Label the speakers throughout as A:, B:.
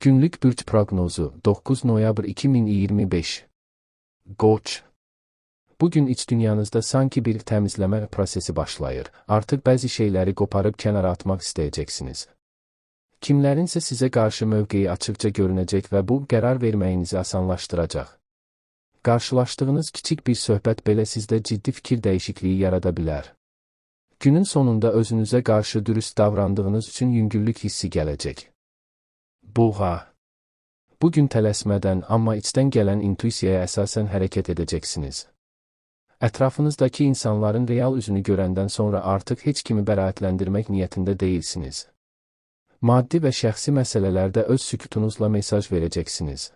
A: Günlük bürc proqnozu 9 noyabr 2025. Qoç. Bugün iç dünyanızda sanki bir təmizləmə prosesi başlayır. Artıq bəzi şeyləri qoparıb kənara atmaq istəyəcəksiniz. Kimlərinsə sizə qarşı mövqeyi açıqca görünəcək və bu qərar verməyinizi asanlaşdıracaq. Qarşılaşdığınız kiçik bir söhbət belə sizdə ciddi fikir dəyişikliyi yarada bilər. Günün sonunda özünüzə qarşı dürüst davrandığınız üçün yüngüllük hissi gələcək. Buğa. Bugün tələsmədən, amma içdən gələn intuisiyaya əsasən hərəkət edəcəksiniz. Ətrafınızdakı insanların real üzünü görəndən sonra artıq heç kimi bəraətləndirmək niyyətində deyilsiniz. Maddi və şəxsi məsələlərdə öz sükutunuzla mesaj verəcəksiniz.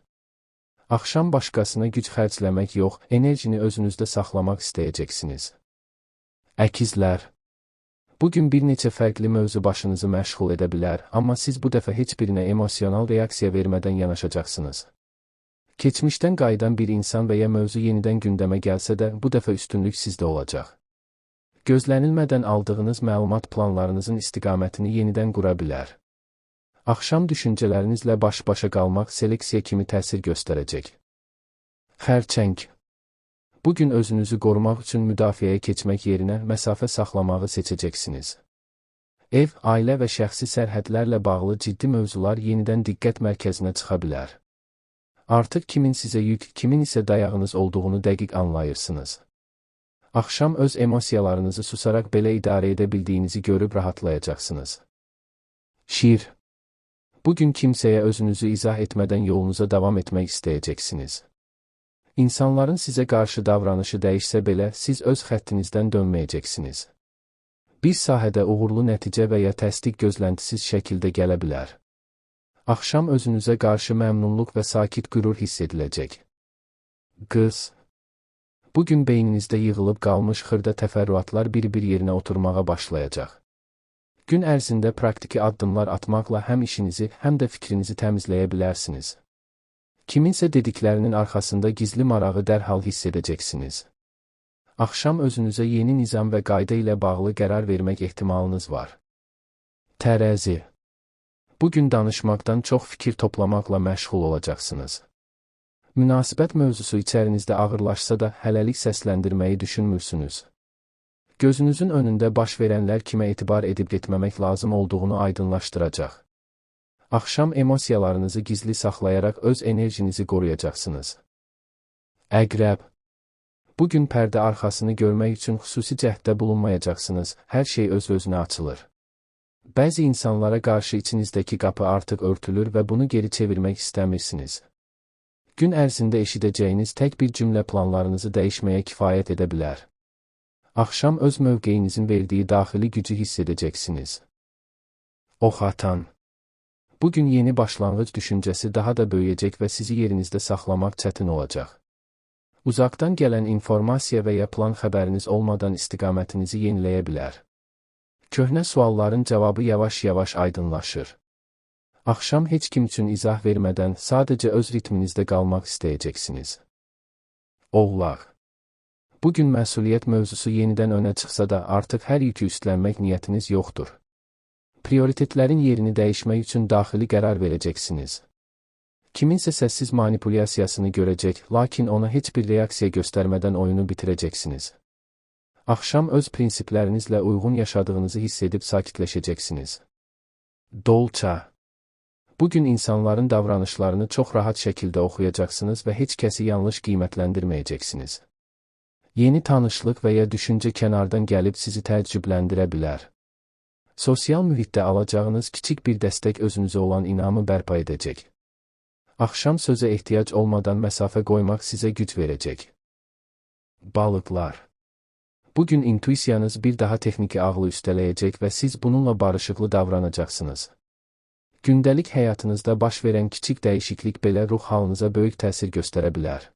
A: Axşam başqasına güc xərcləmək yox, enerjini özünüzdə saxlamaq istəyəcəksiniz. Əkizlər. Bugün bir neçə fərqli mövzu başınızı məşğul edə bilər, amma siz bu dəfə heç birinə emosional reaksiya vermədən yanaşacaqsınız. Keçmişdən qayıdan bir insan və ya mövzu yenidən gündəmə gəlsə də, bu dəfə üstünlük sizdə olacaq. Gözlənilmədən aldığınız məlumat planlarınızın istiqamətini yenidən qura bilər. Axşam düşüncələrinizlə baş-başa qalmaq seleksiya kimi təsir göstərəcək. Xərçəng. Bugün özünüzü qorumaq üçün müdafiəyə keçmək yerinə məsafə saxlamağı seçəcəksiniz. Ev, ailə və şəxsi sərhədlərlə bağlı ciddi mövzular yenidən diqqət mərkəzinə çıxa bilər. Artıq kimin sizə yük, kimin isə dayağınız olduğunu dəqiq anlayırsınız. Axşam öz emosiyalarınızı susaraq belə idarə edə bildiyinizi görüb rahatlayacaqsınız. Şir. Bugün kimsəyə özünüzü izah etmədən yolunuza davam etmək istəyəcəksiniz. İnsanların sizə qarşı davranışı dəyişsə belə, siz öz xəttinizdən dönməyəcəksiniz. Bir sahədə uğurlu nəticə və ya təsdiq gözləntisiz şəkildə gələ bilər. Axşam özünüzə qarşı məmnunluq və sakit qürur hiss ediləcək. Qız. Bugün beyninizdə yığılıb qalmış xırda təfərrüatlar bir-bir yerinə oturmağa başlayacaq. Gün ərzində praktiki addımlar atmaqla həm işinizi, həm də fikrinizi təmizləyə bilərsiniz. Kiminsə dediklərinin arxasında gizli marağı dərhal hiss edəcəksiniz. Axşam özünüzə yeni nizam və qayda ilə bağlı qərar vermək ehtimalınız var. Tərəzi. Bugün danışmaqdan çox fikir toplamaqla məşğul olacaqsınız. Münasibət mövzusu içərinizdə ağırlaşsa da hələlik səsləndirməyi düşünmürsünüz. Gözünüzün önündə baş verənlər kimə etibar edib etməmək lazım olduğunu aydınlaşdıracaq. Axşam emosiyalarınızı gizli saxlayaraq öz enerjinizi qoruyacaqsınız. Əqrəb. Bugün pərdə arxasını görmək üçün xüsusi cəhddə bulunmayacaqsınız, hər şey öz-özünə açılır. Bəzi insanlara qarşı içinizdəki qapı artıq örtülür və bunu geri çevirmək istəmirsiniz. Gün ərzində eşidəcəyiniz tək bir cümlə planlarınızı dəyişməyə kifayət edə bilər. Axşam öz mövqeyinizin verdiyi daxili gücü hiss edəcəksiniz. Ox atan. Bugün yeni başlanğıc düşüncəsi daha da böyüyəcək və sizi yerinizdə saxlamaq çətin olacaq. Uzaqdan gələn informasiya və ya plan xəbəriniz olmadan istiqamətinizi yeniləyə bilər. Köhnə sualların cavabı yavaş-yavaş aydınlaşır. Axşam heç kim üçün izah vermədən sadəcə öz ritminizdə qalmaq istəyəcəksiniz. Oğlaq. Bugün məsuliyyət mövzusu yenidən önə çıxsa da artıq hər yükü üstlənmək niyyətiniz yoxdur. Prioritetlərin yerini dəyişmək üçün daxili qərar verəcəksiniz. Kiminsə səssiz manipulyasiyasını görəcək, lakin ona heç bir reaksiya göstərmədən oyunu bitirəcəksiniz. Axşam öz prinsiplərinizlə uyğun yaşadığınızı hiss edib sakitləşəcəksiniz. Dolça. Bugün insanların davranışlarını çox rahat şəkildə oxuyacaqsınız və heç kəsi yanlış qiymətləndirməyəcəksiniz. Yeni tanışlıq və ya düşüncə kənardan gəlib sizi təəccübləndirə bilər. Sosial mühitdə alacağınız kiçik bir dəstək özünüzə olan inamı bərpa edəcək. Axşam sözə ehtiyac olmadan məsafə qoymaq sizə güc verəcək. Balıqlar. Bugün intuisiyanız bir daha texniki ağlı üstələyəcək və siz bununla barışıqlı davranacaqsınız. Gündəlik həyatınızda baş verən kiçik dəyişiklik belə ruh halınıza böyük təsir göstərə bilər.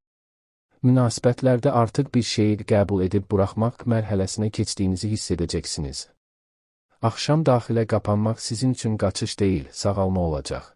A: Münasibətlərdə artıq bir şeyi qəbul edib buraxmaq mərhələsinə keçdiyinizi hiss edəcəksiniz. Axşam daxilə qapanmaq sizin üçün qaçış deyil, sağalma olacaq.